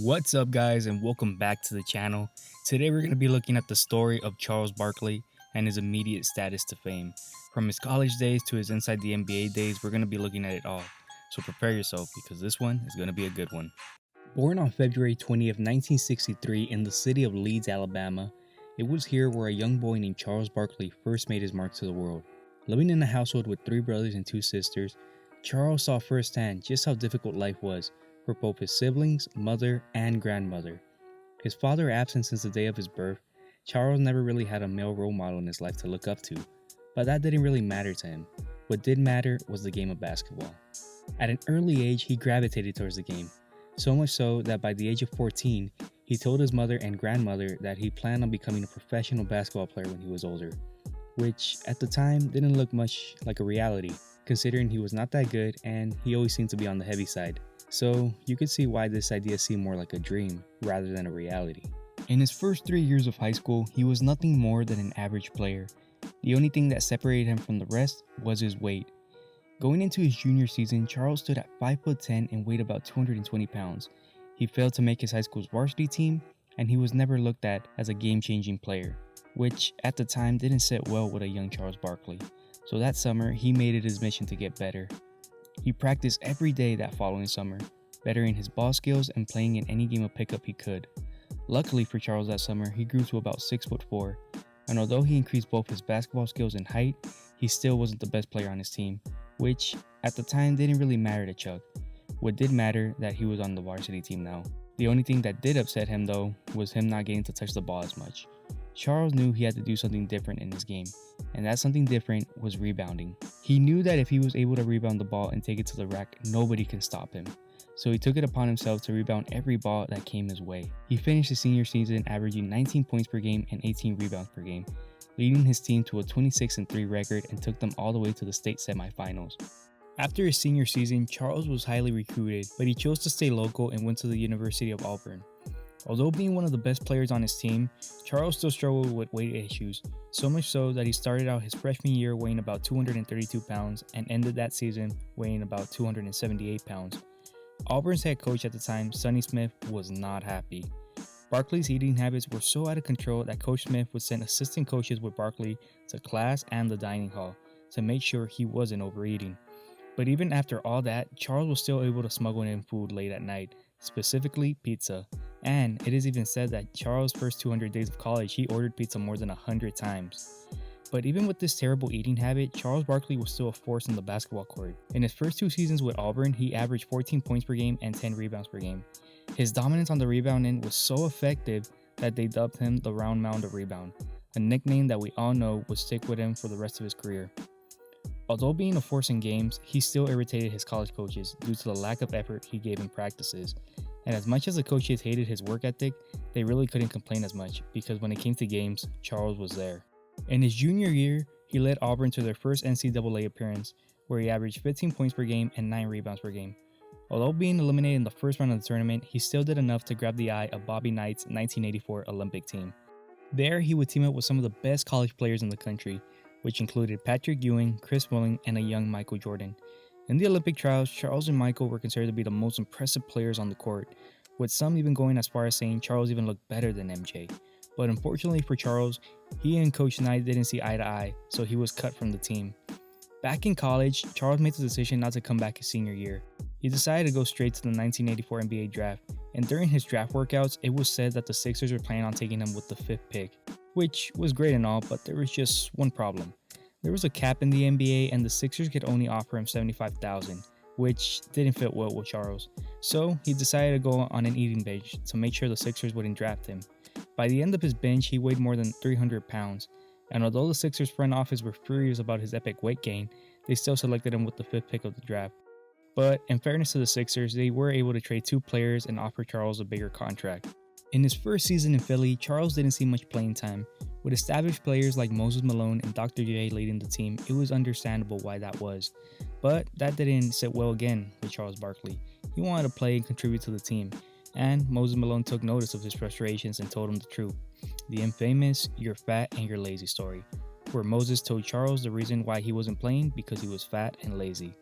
What's up, guys, and welcome back to the channel. Today we're going to be looking at the story of Charles Barkley and his immediate status to fame. From his college days to his inside the NBA days, we're going to be looking at it all. So prepare yourself because this one is going to be a good one. Born on February 20th, 1963 in the city of Leeds, Alabama, it was here where a young boy named Charles Barkley first made his mark to the world. Living in a household with 3 brothers and 2 sisters, Charles saw firsthand just how difficult life was for both his siblings, mother, and grandmother. His father absent since the day of his birth, Charles never really had a male role model in his life to look up to, but that didn't really matter to him. What did matter was the game of basketball. At an early age, he gravitated towards the game, so much so that by the age of 14, he told his mother and grandmother that he planned on becoming a professional basketball player when he was older, which at the time didn't look much like a reality, considering he was not that good and he always seemed to be on the heavy side. So you could see why this idea seemed more like a dream rather than a reality. In his first 3 years of high school, he was nothing more than an average player. The only thing that separated him from the rest was his weight. Going into his junior season, Charles stood at 5'10" and weighed about 220 pounds. He failed to make his high school's varsity team, and he was never looked at as a game-changing player, which at the time didn't sit well with a young Charles Barkley. So that summer, he made it his mission to get better. He practiced every day that following summer, bettering his ball skills and playing in any game of pickup he could. Luckily for Charles that summer, he grew to about 6'4", and although he increased both his basketball skills and height, he still wasn't the best player on his team, which at the time didn't really matter to Chuck. What did matter that he was on the varsity team now. The only thing that did upset him though was him not getting to touch the ball as much. Charles knew he had to do something different in his game, and that something different was rebounding. He knew that if he was able to rebound the ball and take it to the rack, nobody can stop him. So he took it upon himself to rebound every ball that came his way. He finished his senior season averaging 19 points per game and 18 rebounds per game, leading his team to a 26-3 record and took them all the way to the state semifinals. After his senior season, Charles was highly recruited, but he chose to stay local and went to the University of Auburn. Although being one of the best players on his team, Charles still struggled with weight issues, so much so that he started out his freshman year weighing about 232 pounds and ended that season weighing about 278 pounds. Auburn's head coach at the time, Sonny Smith, was not happy. Barkley's eating habits were so out of control that Coach Smith would send assistant coaches with Barkley to class and the dining hall to make sure he wasn't overeating. But even after all that, Charles was still able to smuggle in food late at night, specifically pizza. And it is even said that Charles' first 200 days of college, he ordered pizza more than 100 times. But even with this terrible eating habit, Charles Barkley was still a force on the basketball court. In his first 2 seasons with Auburn, he averaged 14 points per game and 10 rebounds per game. His dominance on the rebound end was so effective that they dubbed him the Round Mound of Rebound, a nickname that we all know would stick with him for the rest of his career. Although being a force in games, he still irritated his college coaches due to the lack of effort he gave in practices. And as much as the coaches hated his work ethic, they really couldn't complain as much because when it came to games, Charles was there. In his junior year, he led Auburn to their first NCAA appearance, where he averaged 15 points per game and 9 rebounds per game. Although being eliminated in the first round of the tournament, he still did enough to grab the eye of Bobby Knight's 1984 Olympic team. There, he would team up with some of the best college players in the country, which included Patrick Ewing, Chris Mullin, and a young Michael Jordan. In the Olympic trials, Charles and Michael were considered to be the most impressive players on the court, with some even going as far as saying Charles even looked better than MJ. But unfortunately for Charles, he and Coach Knight didn't see eye to eye, so he was cut from the team. Back in college, Charles made the decision not to come back his senior year. He decided to go straight to the 1984 NBA draft, and during his draft workouts, it was said that the Sixers were planning on taking him with the 5th pick, which was great and all, but there was just one problem. There was a cap in the NBA and the Sixers could only offer him $75,000, which didn't fit well with Charles. So he decided to go on an eating binge to make sure the Sixers wouldn't draft him. By the end of his binge, he weighed more than 300 pounds, and although the Sixers front office were furious about his epic weight gain, they still selected him with the 5th pick of the draft. But in fairness to the Sixers, they were able to trade 2 players and offer Charles a bigger contract. In his first season in Philly, Charles didn't see much playing time. With established players like Moses Malone and Dr. J leading the team, it was understandable why that was. But that didn't sit well again with Charles Barkley. He wanted to play and contribute to the team, and Moses Malone took notice of his frustrations and told him the truth. The infamous "you're fat and you're lazy" story, where Moses told Charles the reason why he wasn't playing because he was fat and lazy.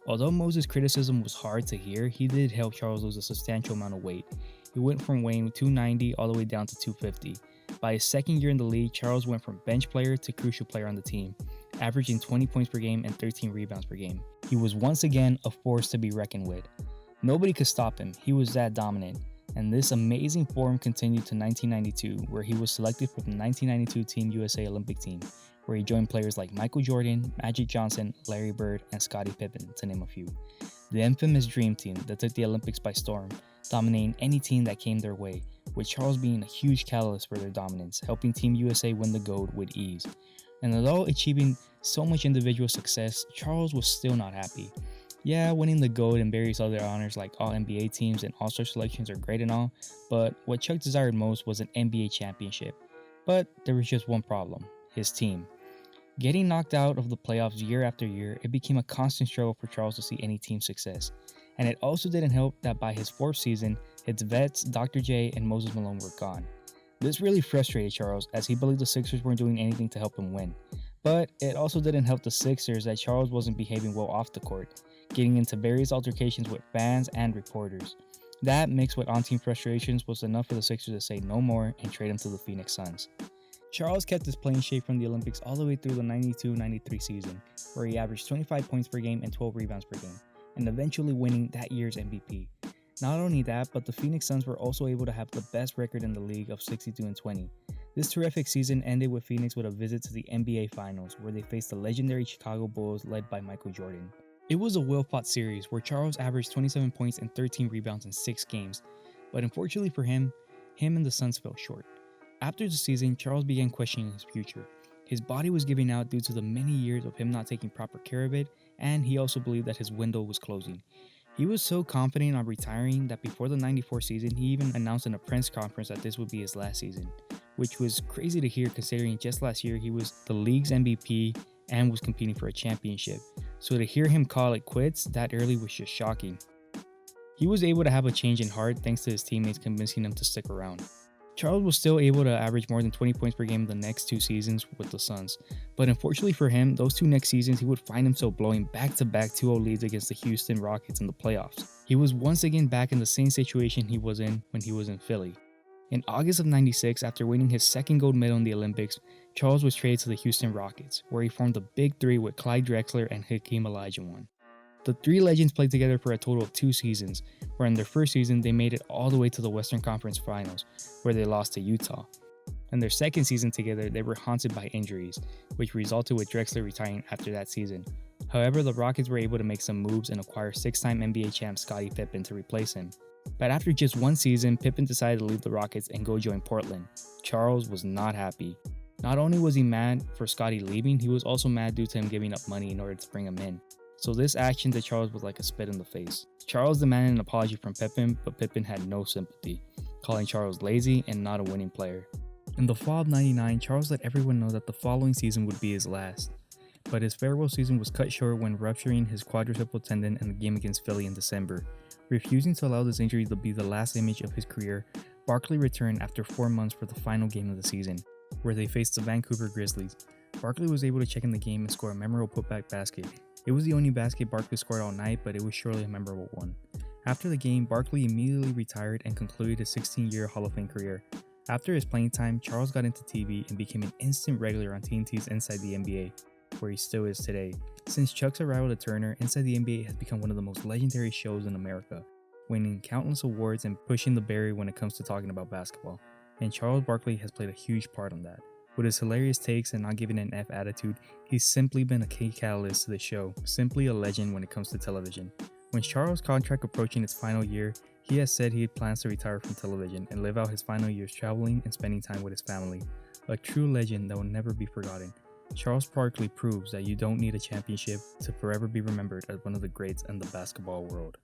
Although Moses' criticism was hard to hear, he did help Charles lose a substantial amount of weight. He went from weighing 290 all the way down to 250. By his second year in the league, Charles went from bench player to crucial player on the team, averaging 20 points per game and 13 rebounds per game. He was once again a force to be reckoned with. Nobody could stop him, he was that dominant. And this amazing form continued to 1992, where he was selected for the 1992 Team USA Olympic team, where he joined players like Michael Jordan, Magic Johnson, Larry Bird, and Scottie Pippen, to name a few. The infamous Dream Team that took the Olympics by storm, dominating any team that came their way, with Charles being a huge catalyst for their dominance, helping Team USA win the gold with ease. And although achieving so much individual success, Charles was still not happy. Yeah, winning the gold and various other honors like all NBA teams and all-star selections are great and all, but what Chuck desired most was an NBA championship. But there was just one problem: his team. Getting knocked out of the playoffs year after year, it became a constant struggle for Charles to see any team success. And it also didn't help that by his fourth season, his vets Dr. J and Moses Malone were gone. This really frustrated Charles, as he believed the Sixers weren't doing anything to help him win. But it also didn't help the Sixers that Charles wasn't behaving well off the court, getting into various altercations with fans and reporters. That, mixed with on-team frustrations, was enough for the Sixers to say no more and trade him to the Phoenix Suns. Charles kept his playing shape from the Olympics all the way through the 92-93 season, where he averaged 25 points per game and 12 rebounds per game, and eventually winning that year's MVP. Not only that, but the Phoenix Suns were also able to have the best record in the league of 62-20. This terrific season ended with Phoenix with a visit to the NBA Finals, where they faced the legendary Chicago Bulls led by Michael Jordan. It was a well-fought series where Charles averaged 27 points and 13 rebounds in 6 games, but unfortunately for him and the Suns fell short. After the season, Charles began questioning his future. His body was giving out due to the many years of him not taking proper care of it, and he also believed that his window was closing. He was so confident on retiring that before the 94 season, he even announced in a press conference that this would be his last season, which was crazy to hear considering just last year he was the league's MVP and was competing for a championship. So to hear him call it quits that early was just shocking. He was able to have a change in heart thanks to his teammates convincing him to stick around. Charles was still able to average more than 20 points per game the next 2 seasons with the Suns, but unfortunately for him, those 2 next seasons he would find himself blowing back-to-back 2-0 leads against the Houston Rockets in the playoffs. He was once again back in the same situation he was in when he was in Philly. In August of '96, after winning his second gold medal in the Olympics, Charles was traded to the Houston Rockets, where he formed the Big Three with Clyde Drexler and Hakeem Olajuwon. The 3 legends played together for a total of 2 seasons, where in their first season they made it all the way to the Western Conference Finals, where they lost to Utah. In their second season together, they were haunted by injuries, which resulted with Drexler retiring after that season. However, the Rockets were able to make some moves and acquire 6-time NBA champ Scottie Pippen to replace him. But after just 1 season, Pippen decided to leave the Rockets and go join Portland. Charles was not happy. Not only was he mad for Scottie leaving, he was also mad due to him giving up money in order to bring him in. So this action to Charles was like a spit in the face. Charles demanded an apology from Pippen, but Pippen had no sympathy, calling Charles lazy and not a winning player. In the fall of '99, Charles let everyone know that the following season would be his last. But his farewell season was cut short when rupturing his quadruple tendon in the game against Philly in December. Refusing to allow this injury to be the last image of his career, Barkley returned after 4 months for the final game of the season, where they faced the Vancouver Grizzlies. Barkley was able to check in the game and score a memorable putback basket. It was the only basket Barkley scored all night, but it was surely a memorable one. After the game, Barkley immediately retired and concluded his 16-year Hall of Fame career. After his playing time, Charles got into TV and became an instant regular on TNT's Inside the NBA, where he still is today. Since Chuck's arrival to Turner, Inside the NBA has become one of the most legendary shows in America, winning countless awards and pushing the barrier when it comes to talking about basketball. And Charles Barkley has played a huge part on that. With his hilarious takes and not giving an F attitude, he's simply been a key catalyst to the show, simply a legend when it comes to television. With Charles' contract approaching its final year, he has said he plans to retire from television and live out his final years traveling and spending time with his family. A true legend that will never be forgotten. Charles Barkley proves that you don't need a championship to forever be remembered as one of the greats in the basketball world.